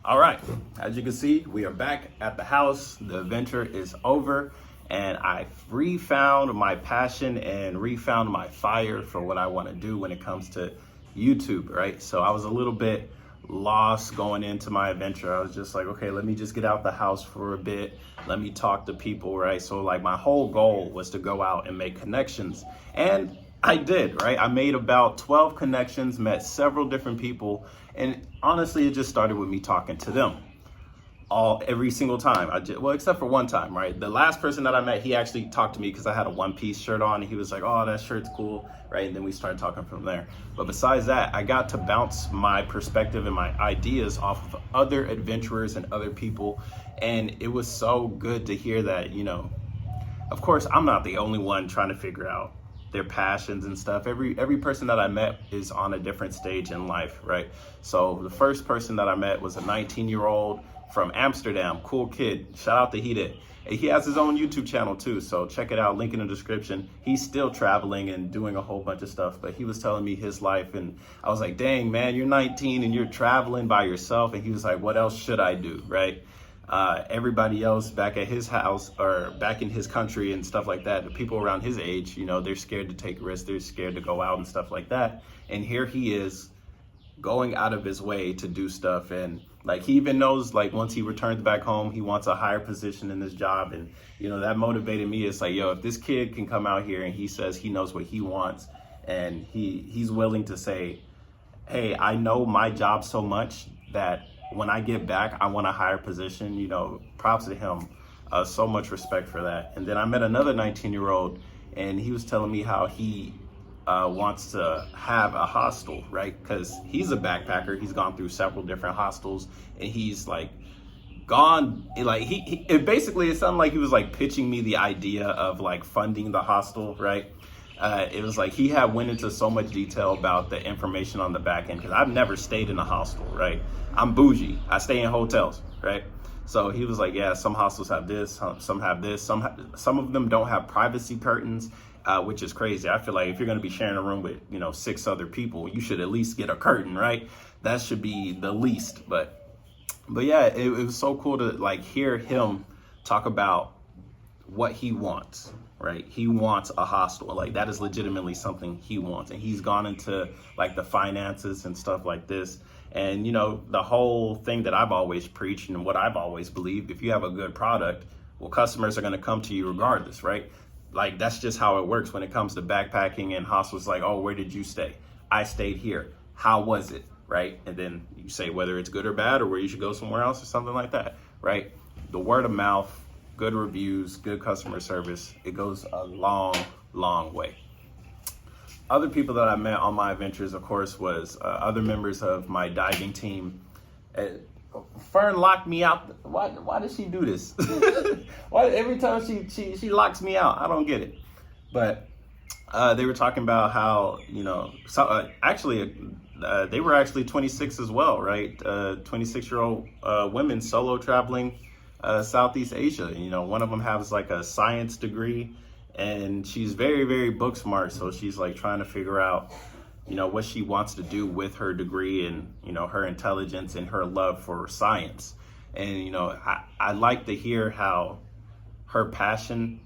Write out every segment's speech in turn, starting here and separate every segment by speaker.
Speaker 1: All right, as you can see, we are back at the house. The adventure is over, and I refound my passion and refound my fire for what I want to do when it comes to YouTube, right? So I was a little bit lost going into my adventure. I was just like, okay, let me just get out the house for a bit. Let me talk to people, right? So like my whole goal was to go out and make connections, and I did, right? I made about 12 connections, met several different people, and honestly, it just started with me talking to them every single time. Well, except for one time, right? The last person that I met, he actually talked to me because I had a one-piece shirt on, and he was like, oh, that shirt's cool, right? And then we started talking from there. But besides that, I got to bounce my perspective and my ideas off of other adventurers and other people, and it was so good to hear that, of course, I'm not the only one trying to figure out their passions and stuff. Every person that I met is on a different stage in life, right? So the first person that I met was a 19-year-old from Amsterdam, cool kid. Shout out to Hide. He has his own YouTube channel too, so check it out, link in the description. He's still traveling and doing a whole bunch of stuff, but he was telling me his life, and I was like, dang man, you're 19 and you're traveling by yourself. And he was like, what else should I do, right? Everybody else back at his house or back in his country and stuff like that, the people around his age, they're scared to take risks, they're scared to go out and stuff like that. And here he is going out of his way to do stuff. And like, he even knows, like, once he returns back home, he wants a higher position in his job. And, that motivated me. It's like, yo, if this kid can come out here and he says he knows what he wants, and he's willing to say, hey, I know my job so much that when I get back, I want a higher position, props to him. So much respect for that. And then I met another 19-year-old, and he was telling me how he wants to have a hostel, right? Because he's a backpacker. He's gone through several different hostels, and he's like gone, like it basically, it sounded like he was like pitching me the idea of like funding the hostel, right? It was like he had went into so much detail about the information on the back end, because I've never stayed in a hostel, right? I'm bougie. I stay in hotels, right? So he was like, yeah, some hostels have this, some have this, some of them don't have privacy curtains, which is crazy. I feel like if you're going to be sharing a room with, 6 other people, you should at least get a curtain, right? That should be the least. But yeah, it was so cool to like hear him talk about what he wants, right? He wants a hostel. Like, that is legitimately something he wants. And he's gone into like the finances and stuff like this. And, the whole thing that I've always preached and what I've always believed, if you have a good product, well, customers are going to come to you regardless, right? Like, that's just how it works when it comes to backpacking and hostels. Like, oh, where did you stay? I stayed here. How was it? Right? And then you say whether it's good or bad, or where you should go somewhere else or something like that, right? The word of mouth, good reviews, good customer service, it goes a long, long way. Other people that I met on my adventures, of course, was other members of my diving team. Fern locked me out. Why does she do this? Why every time she locks me out? I don't get it. But they were talking about how, they were actually 26 as well, right? 26-year-old women solo traveling Southeast Asia. One of them has like a science degree, and she's very, very book smart. So she's like trying to figure out, what she wants to do with her degree and, her intelligence and her love for science. And, I like to hear how her passion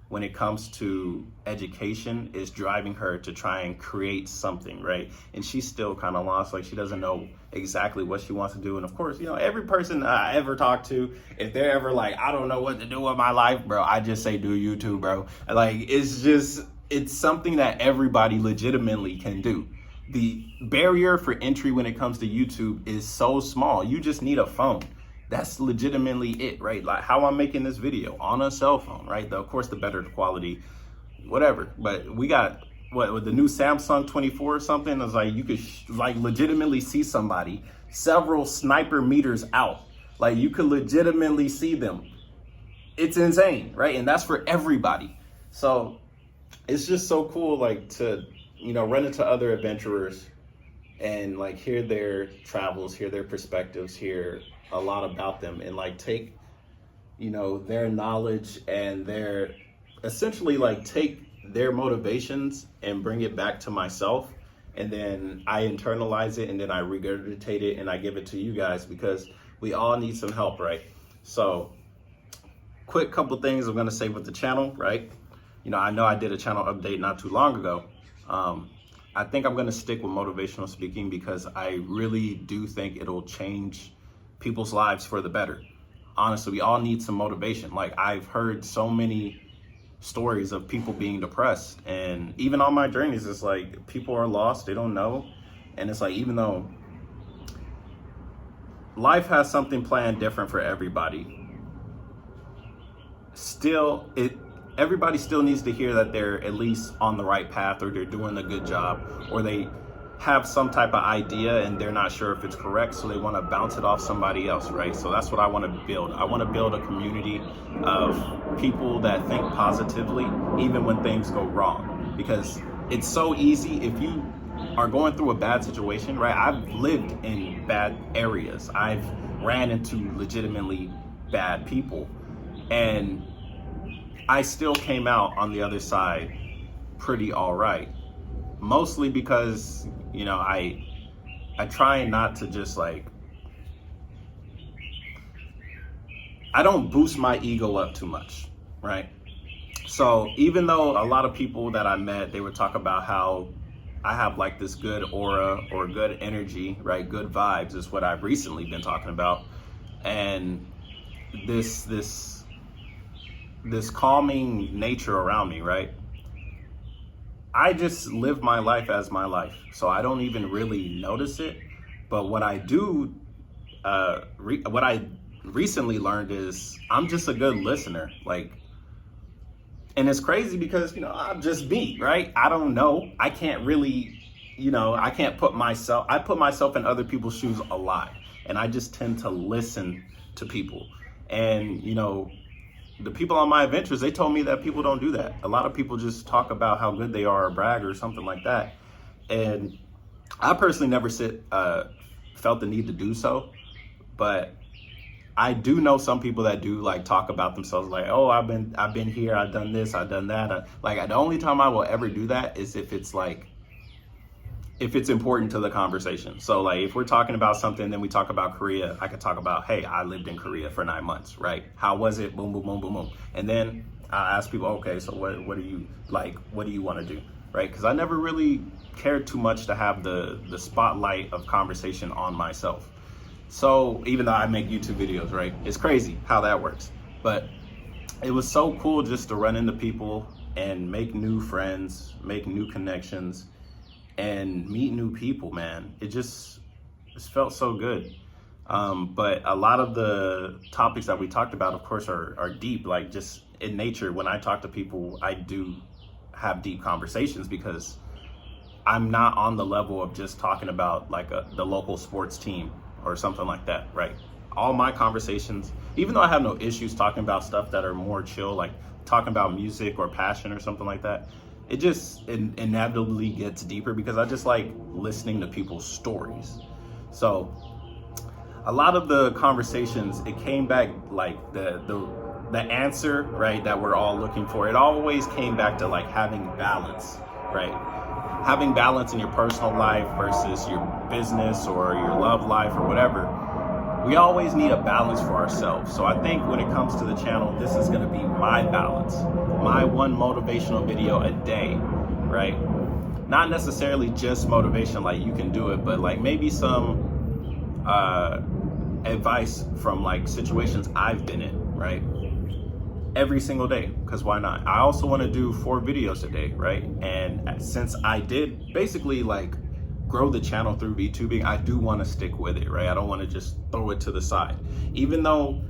Speaker 1: when it comes to education is driving her to try and create something, right? And she's still kind of lost, like she doesn't know exactly what she wants to do. And of course, every person I ever talk to, if they're ever like, I don't know what to do with my life, bro, I just say do YouTube, bro. Like, it's something that everybody legitimately can do. The barrier for entry when it comes to YouTube is so small. You just need a phone. That's legitimately it, right? Like how I'm making this video on a cell phone, right? Of course, the better quality, whatever. But we got with the new Samsung 24 or something. It's like you could like legitimately see somebody several sniper meters out. Like you could legitimately see them. It's insane, right? And that's for everybody. So it's just so cool, like to run into other adventurers and like hear their travels, hear their perspectives, hear a lot about them, and like take their knowledge and their essentially like take their motivations and bring it back to myself, and then I internalize it, and then I regurgitate it and I give it to you guys. Because We all need some help, right? So quick couple things I'm gonna say with the channel, right? I know I did a channel update not too long ago. I think I'm gonna stick with motivational speaking because I really do think it'll change people's lives for the better. Honestly, we all need some motivation. Like, I've heard so many stories of people being depressed, and even on my journeys, it's like people are lost, they don't know. And it's like, even though life has something planned different for everybody, everybody still needs to hear that they're at least on the right path, or they're doing a good job, or they have some type of idea and they're not sure if it's correct, so they want to bounce it off somebody else, right? So that's what I want to build. I want to build a community of people that think positively even when things go wrong, because it's so easy. If you are going through a bad situation, right? I've lived in bad areas. I've ran into legitimately bad people, and I still came out on the other side pretty all right. Mostly because, I try not to just I don't boost my ego up too much, right? So even though a lot of people that I met, they would talk about how I have like this good aura or good energy, right? Good vibes is what I've recently been talking about. And this calming nature around me, right? I just live my life as my life, so I don't even really notice it. But what I do, what I recently learned is I'm just a good listener. And it's crazy because, I'm just me, right? I don't know. I can't really, I put myself in other people's shoes a lot. And I just tend to listen to people. And, the people on my adventures, they told me that people don't do that. A lot of people just talk about how good they are or brag or something like that. And I personally never felt the need to do so. But I do know some people that do talk about themselves like, oh, I've been here, I've done this, I've done that. The only time I will ever do that is if it's important to the conversation. So if we're talking about something, then we talk about Korea, I could talk about, hey, I lived in Korea for 9 months, right? How was it? Boom, boom, boom, boom, boom. And then I ask people, okay, so what do you like? What do you want to do, right? Because I never really cared too much to have the spotlight of conversation on myself. So even though I make YouTube videos, right? It's crazy how that works. But it was so cool just to run into people and make new friends, make new connections, and meet new people, man. It felt so good. But a lot of the topics that we talked about, of course, are deep. Just in nature, when I talk to people, I do have deep conversations because I'm not on the level of just talking about the local sports team or something like that, right? All my conversations, even though I have no issues talking about stuff that are more chill, like talking about music or passion or something like that, it just inevitably gets deeper because I just like listening to people's stories. So a lot of the conversations, it came back the answer, right, that we're all looking for. It always came back to having balance, right? Having balance in your personal life versus your business or your love life or whatever. We always need a balance for ourselves. So I think when it comes to the channel, this is going to be my balance, my one motivational video a day, right? Not necessarily just motivation, you can do it, but maybe some advice from situations I've been in, right? Every single day, because why not? I also want to do 4 videos a day, right? And since I did basically grow the channel through VTubing, I do want to stick with it, right? I don't want to just throw it to the side. Even though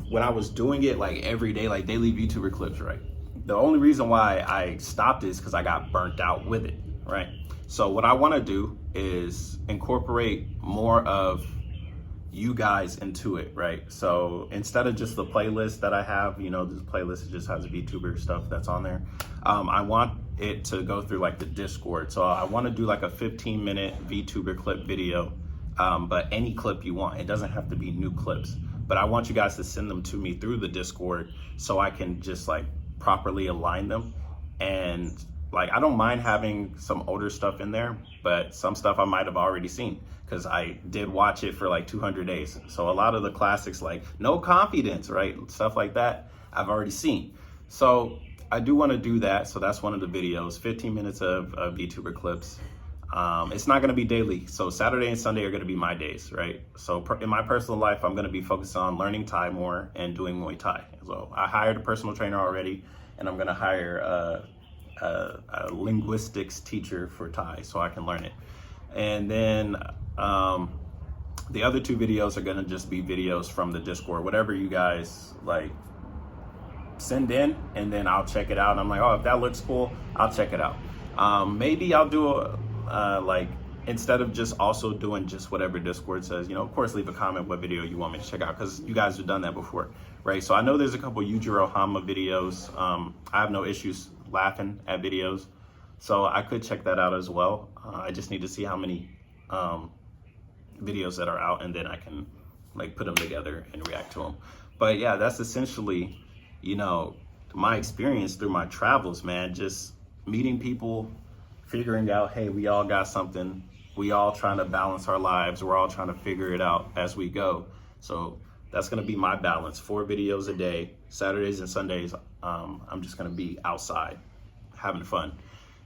Speaker 1: when I was doing it every day, daily VTuber clips, right? The only reason why I stopped is because I got burnt out with it, right? So what I want to do is incorporate more of you guys into it, right? So instead of just the playlist that I have, this playlist just has VTuber stuff that's on there. I want it to go through the Discord. So I want to do a 15-minute VTuber clip video, but any clip you want. It doesn't have to be new clips, but I want you guys to send them to me through the Discord so I can just properly align them and like, I don't mind having some older stuff in there, but some stuff I might have already seen because I did watch it for like 200 days. So a lot of the classics like No Confidence, right? Stuff like that, I've already seen. So I do want to do that. So that's one of the videos, 15 minutes of VTuber clips. It's not going to be daily. So Saturday and Sunday are going to be my days, right? So in my personal life, I'm going to be focused on learning Thai more and doing Muay Thai. So I hired a personal trainer already, and I'm going to hire a linguistics teacher for Thai so I can learn it. And then the other 2 videos are going to just be videos from the Discord, whatever you guys like send in, and then I'll check it out. And I'm like, oh, if that looks cool, I'll check it out. Maybe I'll do like, instead of just also doing just whatever Discord says, of course, leave a comment what video you want me to check out, because you guys have done that before, right? So I know there's a couple Yujiro Hama videos. I have no issues laughing at videos, so I could check that out as well. I just need to see how many videos that are out, and then I can like put them together and react to them. But yeah, that's essentially, my experience through my travels, man. Just meeting people, figuring out, hey, we all got something. We all trying to balance our lives. We're all trying to figure it out as we go. So that's going to be my balance. 4 videos a day, Saturdays and Sundays. I'm just going to be outside having fun.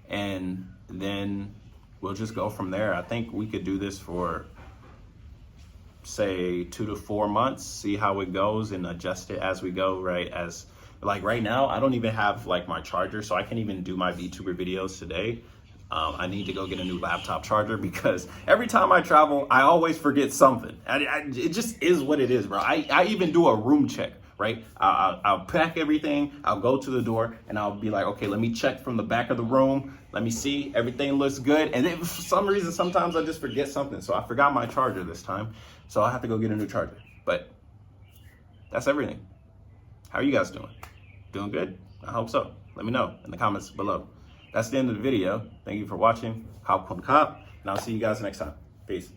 Speaker 1: And then we'll just go from there. I think we could do this for, say, 2 to 4 months, see how it goes and adjust it as we go, right? As like right now, I don't even have like my charger, so I can't even do my VTuber videos today. I need to go get a new laptop charger because every time I travel, I always forget something. It just is what it is, bro. I even do a room check, right? I'll pack everything, I'll go to the door, and I'll be like, okay, let me check from the back of the room. Let me see, everything looks good. And then for some reason, sometimes I just forget something. So I forgot my charger this time. So I have to go get a new charger. But that's everything. How are you guys doing? Doing good? I hope so. Let me know in the comments below. That's the end of the video. Thank you for watching. Khunshawn, and I'll see you guys next time. Peace.